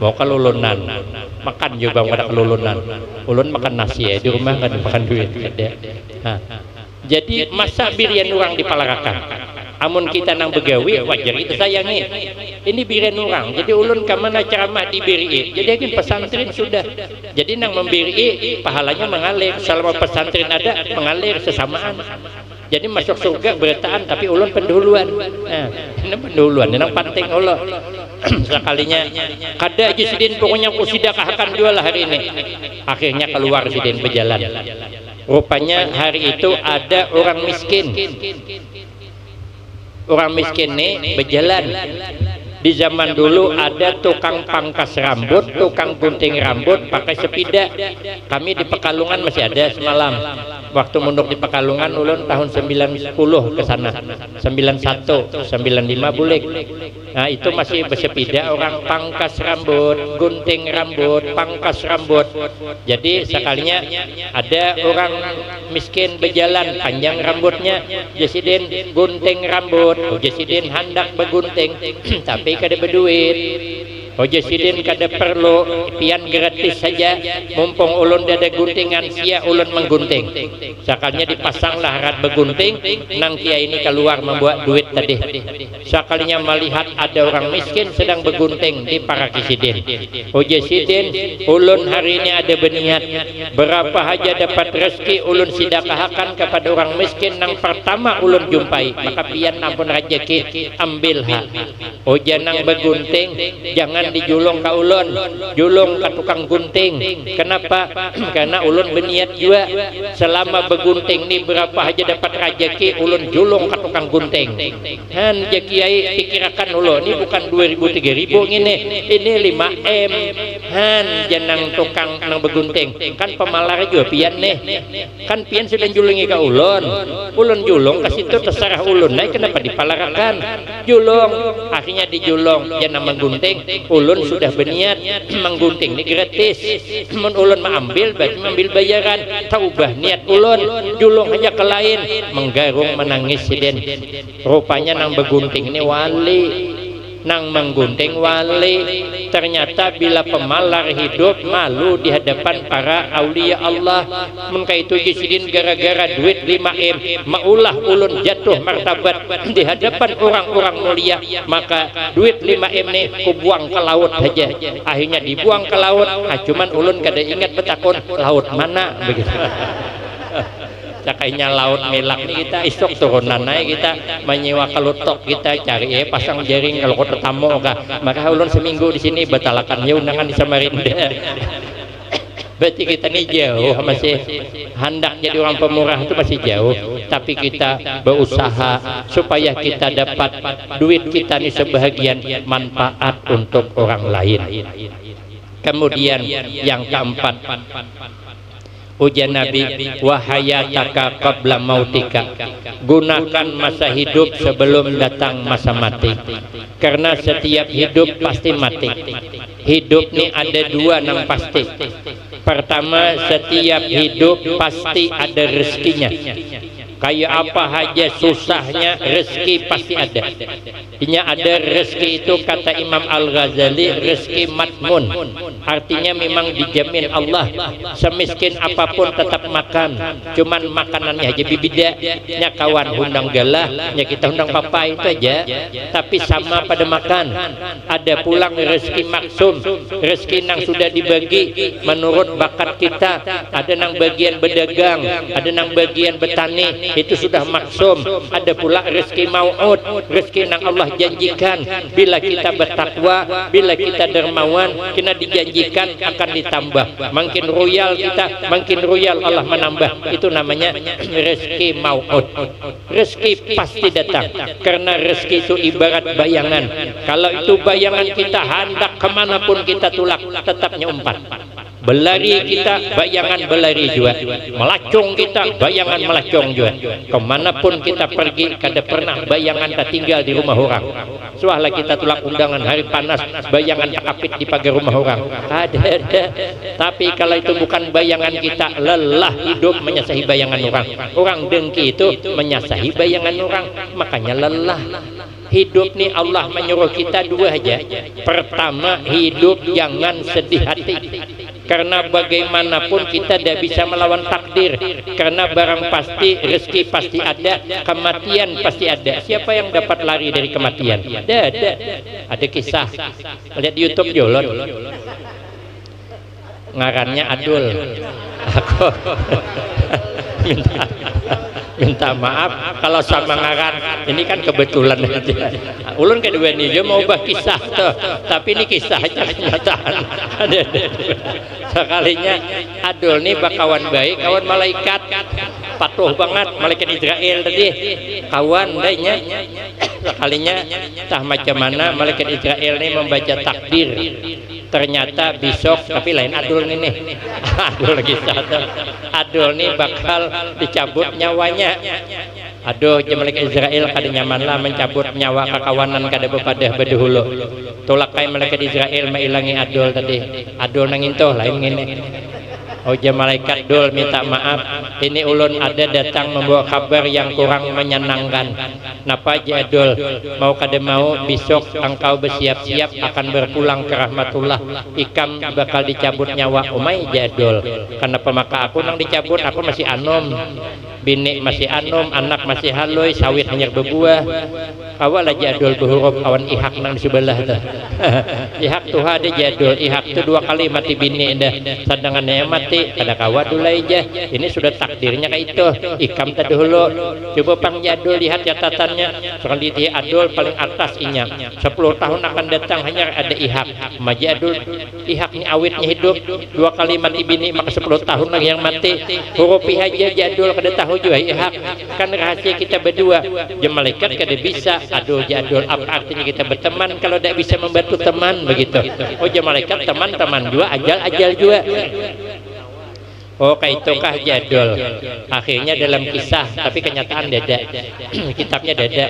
A: Mau kelulunan makan juga pada kelulunan. Ulun makan nasi ya di rumah gak ada makan duit ada. Nah, jadi masa birian orang dipalarakan, amun kita nang begawi wajar itu sayangi. Ini birian orang, jadi ulun kemana ceramah dibiri, jadi akhirnya pesantren sudah. Jadi nang membiri pahalanya mengalir, selama pesantren ada mengalir sesamaan. Jadi masuk surga bertaan tapi ulun penduluan. Nah, ini penduluan, ini nang penting Allah. Sekalinya kada Haji Sidin pokoknya aku sedekahkan jual hari ini. Akhirnya keluar Sidin berjalan. Rupanya hari itu ada orang miskin. Orang miskin nih berjalan. Di zaman dulu ada tukang pangkas rambut, tukang gunting rambut pakai sepeda. Kami di Pekalongan masih ada semalam. Waktu mondok di Pekalongan ulun tahun 90 ke sana. 91, 95 bulik. Nah, itu masih bersepeda orang pangkas rambut, gunting rambut, pangkas rambut. Jadi sekalinya ada orang miskin berjalan panjang rambutnya, Jasidin gunting rambut, Jasidin hendak begunting tapi kada berduit. Haji Sidin kada perlu pian gratis saja, mumpung ulun ada guntingan sia ulun menggunting. Sekalinya dipasanglah arat begunting, nang kiai ini keluar membuat duit tadi. Sekalinya melihat ada orang miskin sedang begunting di Paraki Sidin. Haji Sidin, ulun hari ini ada berniat berapa aja dapat rezeki ulun sedekahkan kepada orang miskin nang pertama ulun jumpai, maka pian ampun rezeki ambilha. Oja nang begunting jangan dijulung ka ulun, julung ka tukang gunting. Kenapa? Karena ulun berniat juga selama begunting ni berapa aja dapat rezeki ulun julung ka tukang gunting. Han je kiai pikirakan ulun ini bukan 2000 3000 ini 5M. Han jenang tukang nang begunting kan pemalar juga pian nih. Kan pian sudah julungi ka ulun. Ulun julung ka situ terserah ulun. Nah, kenapa dipalarakan? Julung, akhirnya dijulung jenang menggunting. Ulun sudah berniat menggunting ini gratis. Mun ulun mengambil berarti mengambil bayaran. Taubah niat ulun julung hanya ke lain, menggarung menangis Sidin. Rupanya nang begunting ini wali, nang menggunting wali. Ternyata bila pemalar hidup malu di hadapan para aulia Allah. Maka itu Sidin gara-gara duit 5M maulah ulun jatuh martabat di hadapan orang-orang mulia. Maka duit 5M nih kubuang ke laut saja. Akhirnya dibuang ke laut. Cuman ulun kada ingat betakon laut mana begitu. Kayaknya laut melak kita isok turunan naik kita menyewa kelutok kita cari pasang jaring kalau kota tamu kah, maka ulun seminggu di sini batalakan ya undangan di Samarinda. Berarti kita ini jauh, masih hendak jadi orang pemurah itu masih jauh, tapi kita berusaha supaya kita dapat duit kita ini sebahagian manfaat untuk orang lain. Kemudian yang keempat, ujian Nabi, wahayataka qabla mautika, gunakan masa hidup sebelum datang masa mati. Karena setiap hidup pasti mati. Hidup ini ada dua nang pasti. Pertama, setiap hidup pasti ada rezekinya. Kayak apa aja susahnya, rezeki pasti ada. Ini ada rezeki itu, kata Imam Al-Ghazali, rezeki matmun. Artinya memang dijamin Allah. Semiskin apapun tetap makan. Cuman makanannya aja bibida-nya kawan undang galah, ya kita undang papa itu aja. Tapi sama pada makan. Ada pulang rezeki maksum, rezeki yang sudah dibagi menurut bakat kita. Ada nang bagian berdagang, ada nang bagian bertani, itu sudah maksum. Ada pula rezeki mau'ud, rezeki yang Allah janjikan bila kita bertakwa, bila kita dermawan, kita dijanjikan akan ditambah. Makin royal kita, makin royal Allah menambah. Itu namanya rezeki mau'ud. Rezeki pasti datang, karena rezeki itu ibarat bayangan. Kalau itu bayangan kita, hendak kemanapun kita tulak, tetapnya umpat. Berlari kita, bayangan berlari juga. Melacung kita, bayangan melacung juga. Kemanapun kita pergi, kada pernah bayangan tak tinggal di rumah orang. Soalnya kita tulak undangan hari panas, bayangan tak kapit di pagar rumah orang. Ada. Tapi kalau itu bukan bayangan kita, lelah hidup menyasahi bayangan orang. Orang dengki itu menyasahi bayangan orang, makanya lelah. Hidup nih Allah menyuruh kita dua aja. Pertama, hidup jangan sedih hati. Karena bagaimanapun kita tidak bisa melawan takdir. Karena barang pasti, rezeki pasti ada, kematian pasti ada. Siapa yang dapat lari dari kematian? Ada. Ada kisah. Lihat di YouTube Jolot. Ngarannya Adul. Aku minta maaf kalau sama ngaran ini kan kebetulan aja. Ulun kedua nih dia mau ubah kisah tuh, tapi ini kisah aja kenyataan. Ada. Sekalinya Adul nih bakawan baik, kawan malaikat, patuh banget malaikat Israel tadi, kawan dehnya. Sekalinya tah macam mana malaikat Israel nih membaca takdir. Ternyata besok, tapi lain Adul ini. Adul lagi satu. Adul nih bakal dicabut nyawanya. Aduh, malaikat Israel kada nyaman lah mencabut nyawa kakawanan kada bepadah bedahulu. Tolak kai malaikat Israel mailangi Adul tadi. Adul nangin toh lain ngene. Oh malaikat Dul minta maaf, ini ulun ada datang membawa kabar yang kurang menyenangkan. Napa Jadul? Mau kada mau besok engkau bersiap-siap akan berpulang ke rahmatullah. Ikam bakal dicabut nyawa. Umay Jadul. Kenapa maka aku nang dicabut? Aku masih anom. Bini masih anom, anak masih haloi, sawit hanya berbuah. Awal aja Jadul berhuruf awan ihak nang di sebelah tuh. Ihak tuh ada Jadul. Ihak itu 2 kali mati bini dah. Sadangannya mati, ada kawat dulai aja. Ini sudah takdirnya kayak itu. Ikam tadi dulu. Coba Pang Jadul lihat catatannya. Sekali di Adul paling atas inya. 10 tahun akan datang hanya ada ihak. Majadul ihaknya awitnya hidup. 2 kali mati bini maka 10 tahun lagi yang mati. Huruf aja Jadul kada tahu juga ihak. Kan rahasia kita berdua. Malaikat kada bisa. Aduh Jadul, apa artinya kita berteman kalau tidak bisa membantu teman begitu? Oh malaikat teman-teman juga, ajal-ajal juga. Oh kayak itukah Jadul. Akhirnya dalam kisah, tapi kenyataan dada. Kitabnya dada.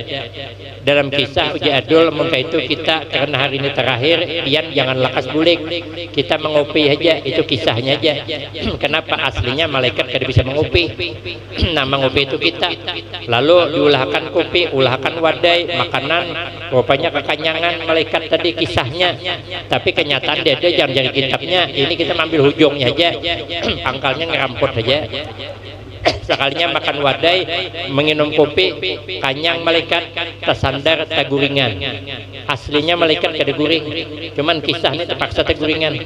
A: Dalam kisah Jadul mungkin itu kita karena hari ini terakhir, pian jangan lakas bulik. Kita mengopi aja, itu kisahnya aja. Kenapa aslinya malaikat kada bisa mengopi? Nah mengopi itu kita. Lalu diulahkan kopi, ulahkan wadai, makanan, rupanya kekanyangan malaikat tadi kisahnya. Tapi kenyataan dada jangan jadi kitabnya. Ini kita ambil hujungnya aja. Pangkalnya ngerampot aja. Sekalinya makan wadai, menginum kopi, kanyang malaikat, tersandar taguringan. Aslinya malaikat kada guring, cuman kisah ini terpaksa taguringan.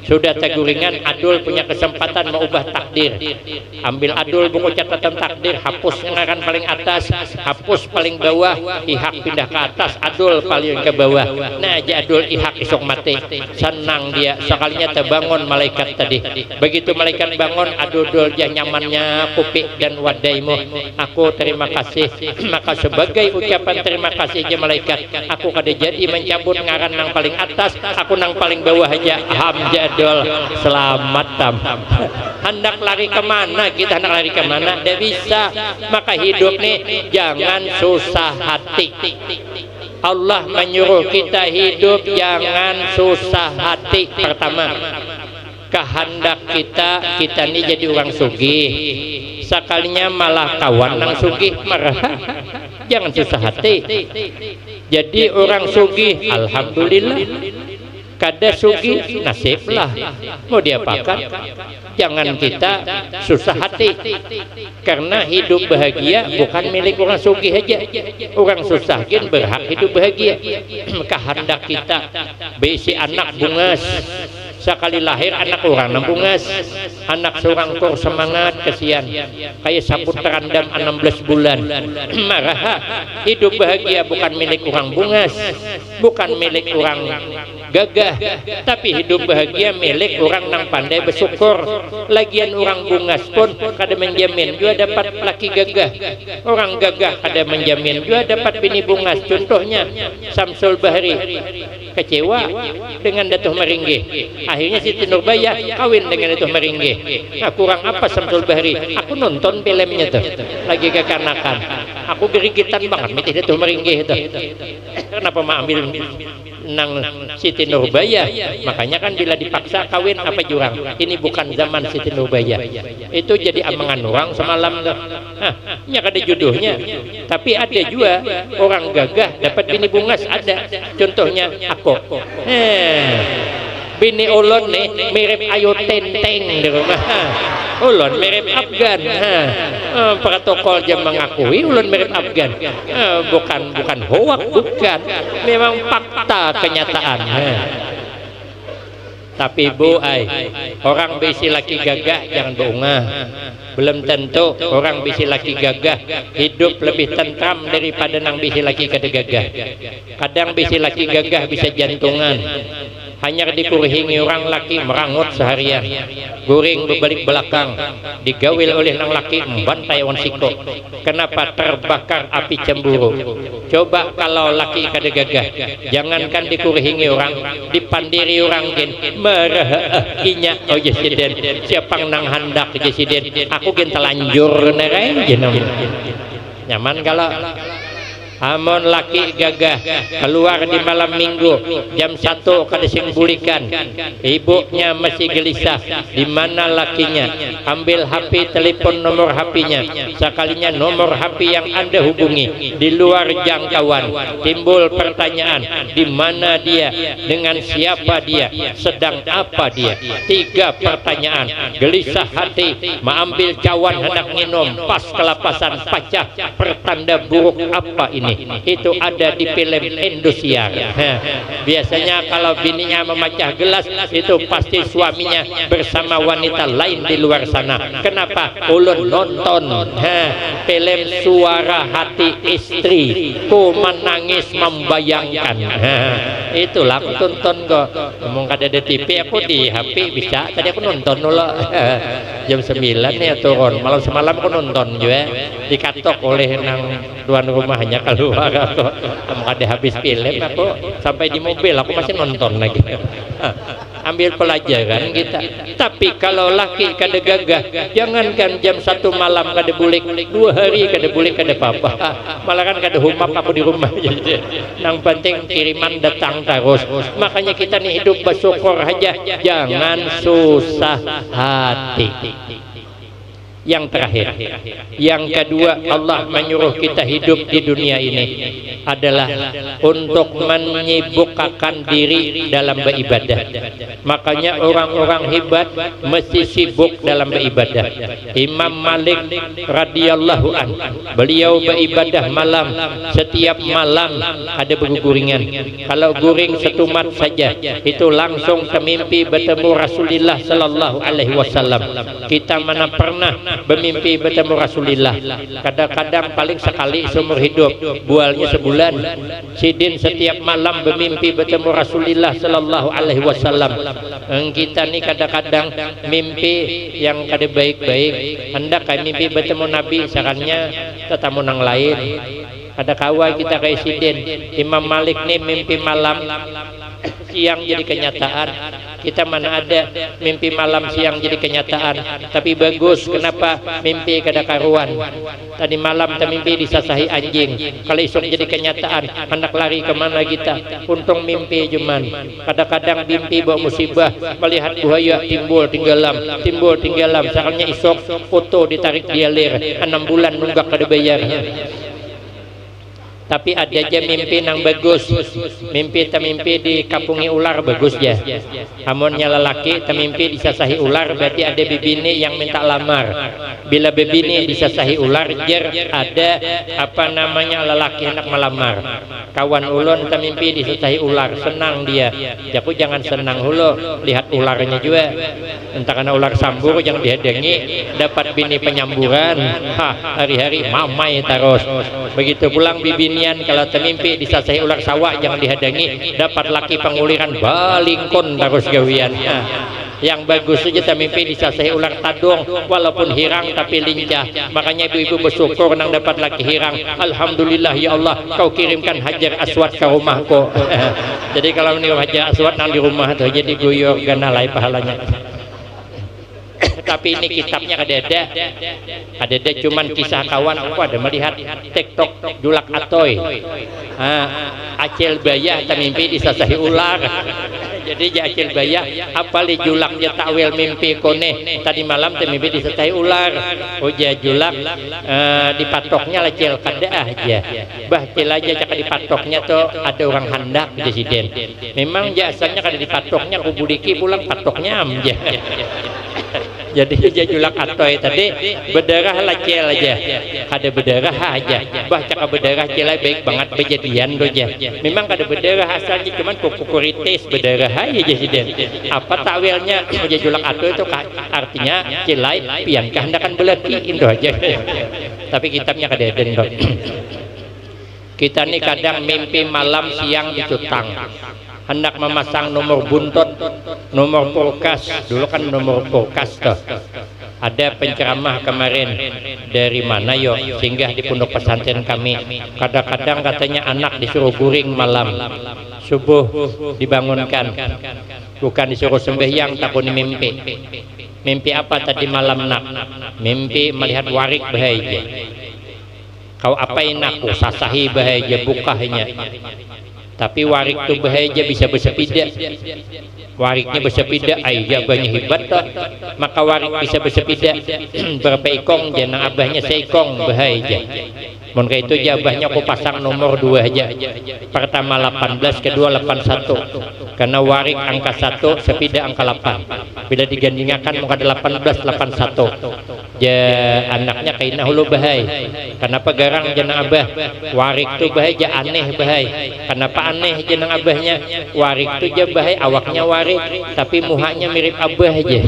A: Sudah taguringan, Adul punya kesempatan mengubah takdir. Ambil Adul buku catatan takdir, hapus ngaran paling atas, hapus paling bawah, ihak pindah ke atas, Adul paling ke bawah. Nah aja Adul ihak isok mati. Senang dia, sekalinya terbangun malaikat tadi. Begitu malaikat bangun, Adul jah nyamannya kopi dan wadaimu. Aku terima kasih. Maka sebagai ucapan terima kasih aja malaikat, aku kada jadi mencabut ngaran nang paling atas, aku nang paling bawah aja. Jadul, selamat tam. Hendak lari kemana kita, hendak lari kemana? Tidak bisa. Maka hidup nih jangan susah hati. Allah menyuruh kita hidup jangan susah hati. Pertama, kehendak kita ini jadi orang sugih, sekalinya malah kawan nang sugih marah. Jangan susah hati. Jadi orang sugih alhamdulillah, kada sugih nasiblah, mau diapakan. Jangan kita susah hati, karena hidup bahagia bukan milik orang sugih aja. Orang susah kan berhak hidup bahagia. Kehendak kita besi anak bungas, sekali lahir anak orang nambungas, anak seorang kor semangat kesian kayak saput terandam 16 bulan. Marah. Hidup bahagia bukan milik orang bungas, bukan milik orang gagah, tapi hidup bahagia milik orang nang pandai bersyukur. Lagian orang bungas pun kada menjamin juga dapat laki gagah, orang gagah kada menjamin juga dapat bini bungas. Contohnya Samsul Bahri kecewa dengan Datuk Meringgi, akhirnya Siti Nurbaya kawin dengan Datuk Meringgi. Nah, kurang apa Samsul Bahri? Aku nonton filmnya tuh lagi kekanakan, aku gerigitan banget mitih Datuk Meringgi itu. Kenapa mau ambil nang Siti Nurbaya? Makanya kan bila dipaksa kawin apa jurang. Ini bukan zaman Siti Nurbaya. Itu jadi amangan orang semalam tuh. Nah, ini ada jodohnya. Tapi ada juga orang gagah dapat bini bungas, ada. Contohnya aku. Bini ulun nih mirip Ayu Tenteng di rumah. Ulun mirip Afgan. Protokol jam mengakui ulun mirip Afgan. Bukan hoak, bukan. Memang fakta kenyataan. Tapi Bu, orang bisi laki gagah jangan beungah. Belum tentu orang bisi laki gagah hidup lebih tentram daripada nang bisi laki kada gagah. Kadang bisi laki gagah bisa jantungan, hanya dikuringi orang laki merangut seharian, guring berbalik belakang, digawil oleh nang laki membantai wan siko. Kenapa? Terbakar api cemburu. Coba kalau laki kada gagah, jangankan dikuringi orang, dipandiri orang gen marah inya. Oh jesiden siapa nang handak jesiden, aku gen telanjur nerai jenam. Nyaman kalau amon laki gagah keluar di malam minggu jam 1 kada sing bulikan, ibunya masih gelisah di mana lakinya. Ambil HP, telepon nomor HP-nya, sekalinya nomor HP yang Anda hubungi di luar jangkauan. Timbul pertanyaan, di mana dia, dengan siapa dia, sedang apa dia. 3 pertanyaan, gelisah hati, mengambil cawan hendak minum, pas kelapasan pacah, pertanda buruk apa ini. Itu ada di film Indosiar. Biasanya kalau bininya memecah gelas, itu pasti suaminya bersama wanita lain di luar sana. Kenapa? Ulun nonton film Suara Hati Istri, ku menangis membayangkan. Itulah aku tonton kok. Ngomong kada ada TV, aku di HP bisa. Tadi aku nonton dulu jam 9 ya turun. Malam semalam aku nonton juga, dikatok oleh nang tuan rumahnya keluar. Aku kada habis film, aku sampai di mobil aku masih nonton lagi. Ambil pelajaran kita. Tapi kalau laki kada gagah, jangankan jam 1 malam kada bulik, 2 hari kada bulik kada apa-apa. Malah kan kada humap aku di rumah. Yang penting kiriman datang terus. Makanya kita nih hidup bersyukur aja, jangan susah hati. Yang terakhir, yang kedua, Allah menyuruh kita hidup di dunia ini adalah untuk menyibukkan diri dalam beribadah. Makanya orang-orang hebat mesti sibuk dalam beribadah. Imam Malik radhiyallahu an, beliau beribadah malam, setiap malam ada berguringan. Kalau guring setumat saja itu langsung semimpi bertemu Rasulullah sallallahu alaihi wasallam. Kita mana pernah bermimpi bertemu Rasulullah? Kadang-kadang paling sekali seumur hidup, bualnya sebulan. Sidin setiap malam bermimpi bertemu Rasulullah sallallahu alaihi wasallam. Kita ni kadang-kadang mimpi yang kada baik-baik. Hendak mimpi bertemu Nabi, sarannya tetamu nang lain. Ada kawai kita kayak Sidin. Imam Malik ni mimpi malam, siang jadi kenyataan. Kita mana ada mimpi malam siang jadi kenyataan. Tapi bagus, kenapa mimpi kada karuan. Tadi malam kita mimpi disasahi anjing, kalau esok jadi kenyataan, anak lari kemana kita. Untung mimpi cuman. Kadang-kadang mimpi bawa musibah, melihat buaya timbul tinggalam. Soalnya esok foto ditarik dia lir 6 bulan nunggak kada bayarnya. Tapi ada aja mimpi yang bagus. Mimpi dikapungi ular bagus ya. Amunnya lelaki mimpi disasahi ular, berarti ada bibini yang minta lamar. Bila bibini disasahi ular, jer ada lelaki hendak melamar. Kawan ulun mimpi disasahi ular, senang dia. Jaku jangan senang hulu, lihat ularnya juga. Entah karena ular sambur yang dihadangi, dapat bini penyamburan, hari-hari mamai terus. Begitu pulang bibini kalau termimpi disasahi ular sawah jangan dihadangi, dapat laki penguliran balingkon terus gawian. Yang bagus saja termimpi disasahi ular tadung, walaupun hirang tapi lincah. Makanya ibu-ibu bersyukur nang dapat laki hirang. Alhamdulillah ya Allah, kau kirimkan Hajar Aswad ke rumahku. Jadi kalau ini Hajar Aswad nang di rumah tuh jadi guyur ganalai pahalanya. Tapi ini kitabnya ada cuman kisah kawan. Aku ada melihat TikTok julak atoy, acil bayah termimpi disasahi ular. Jadi acil bayah apali julaknya takwil mimpi kone tadi malam termimpi disasahi ular. Julak dipatoknya lah cil kada aja, bah cil aja cakap dipatoknya tuh ada orang hendak presiden. Memang jasanya kada dipatoknya kubudiki pulang patoknya aja. Jadi dia julak atoy tadi berdarah lacel aja, ada berdarah aja, bah cakap berdarah celai baik banget kejadian doja. Memang ada berdarah asalnya cuman kukuritis berdarah aja presiden. Apa takwilnya dia julak atoy itu artinya celai pian kehendakan belaki itu aja. Tapi kitabnya kadeden dok. Kita nih kadang mimpi malam siang dicutang. Hendak memasang nomor buntut, nomor kulkas. Dulu kan nomor kulkas tuh. Ada penceramah kemarin dari mana yo singgah di pondok pesantren kami. Kadang-kadang katanya anak disuruh guring malam, subuh dibangunkan, bukan disuruh sembahyang tapi mimpi. Mimpi apa tadi malam nak? Mimpi melihat warik bahaya. Kau apain aku sasahi bahaya bukahnya. Tapi warik itu bahaya bisa bersepeda. Wariknya bersepeda ayah banyak hebat toh. Maka warik bisa bersepeda berapa ikong jangan abahnya seikong bahaya. Maka itu jabahnya aku pasang nomor 2 aja. Pertama 18, kedua 81. Karena warik angka 1, sepeda angka 8. Bila digandingkan maka 18 81. Ya anaknya kainah hulu bahaya. Kenapa garang jenang abah? Warik itu bahaya aneh bahaya. Kenapa aneh jenang abahnya? Warik itu je bahaya awaknya warik tapi muhanya mirip abah aja.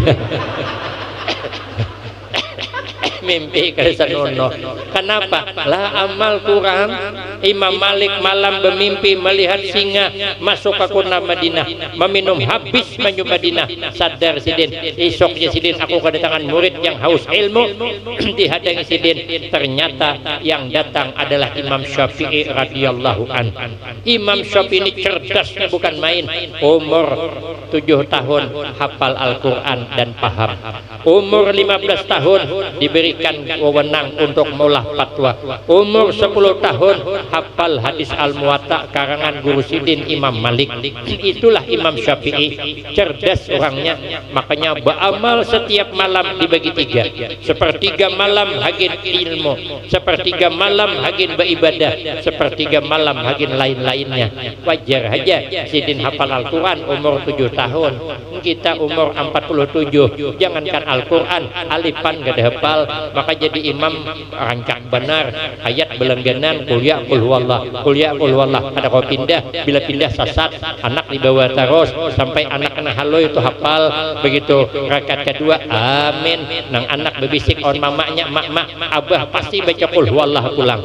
A: Mimpi kesanono. Kenapa? Lah amal kurang. Imam Malik malam bermimpi melihat singa masuk ke kota Madinah, meminum habis minum Madinah. Sadar sidin, esoknya sidin aku kedatangan murid yang haus ilmu. Dihadangi sidin, ternyata yang datang adalah Imam Syafi'i radhiyallahu an. Imam Syafi'i ini cerdasnya bukan main. Umur 7 tahun hafal Al-Quran dan paham. Umur 15 tahun diberikan wewenang untuk maulah fatwa. Umur 10 tahun hafal hadis Al-Muwatta karangan Guru Sidin Imam Malik. Itulah Imam Syafi'i, cerdas orangnya. Makanya beramal setiap malam dibagi 3. Sepertiga malam hagin ilmu, sepertiga malam hagin beribadah, sepertiga malam hagin lain-lainnya. Wajar aja Sidin hafal Al-Quran umur 7 tahun. Kita umur 47. Jangankan Al-Quran, alifan gak ada hafal, maka jadi imam rancak benar ayat belengganan kuliah kulhuwallah ada kau pindah, bila pindah sasat anak dibawa terus sampai anak halo itu hafal. Begitu rakaat kedua amin nang anak berbisik on mamanya mak abah pasti baca kulhuwallah pulang.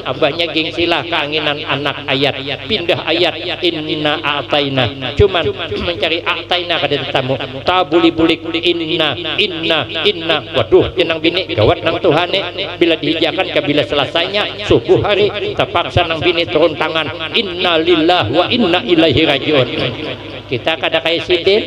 A: Abahnya gengsilah keinginan anak ayat pindah ayat inna a'taina, cuman mencari a'taina kada tamu tabuli-bulik inna waduh jenang bini gawat nang Tuhane bila dihijakan dikerjakan bila selesainya subuh hari terpaksa nang bini turun tangan innalillahi wa inna ilaihi rajiun. Kita kada kayak sidin,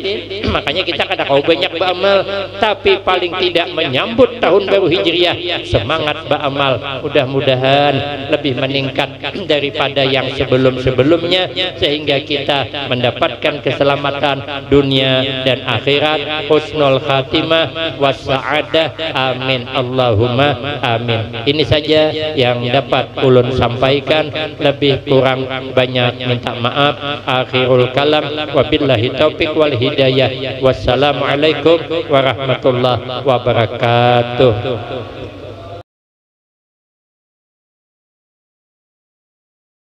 A: makanya kita kada kau banyak beramal, tapi paling tidak menyambut tahun baru Hijriah semangat beramal. Mudah-mudahan lebih meningkat daripada yang sebelum-sebelumnya, sehingga kita mendapatkan keselamatan dunia dan akhirat, husnul khatimah wassa'adah, amin Allahumma amin. Ini saja yang dapat ulun sampaikan, lebih kurang banyak minta maaf. Akhirul kalam, wabillahi taufiq wal hidayah. Wassalamualaikum warahmatullahi wabarakatuh.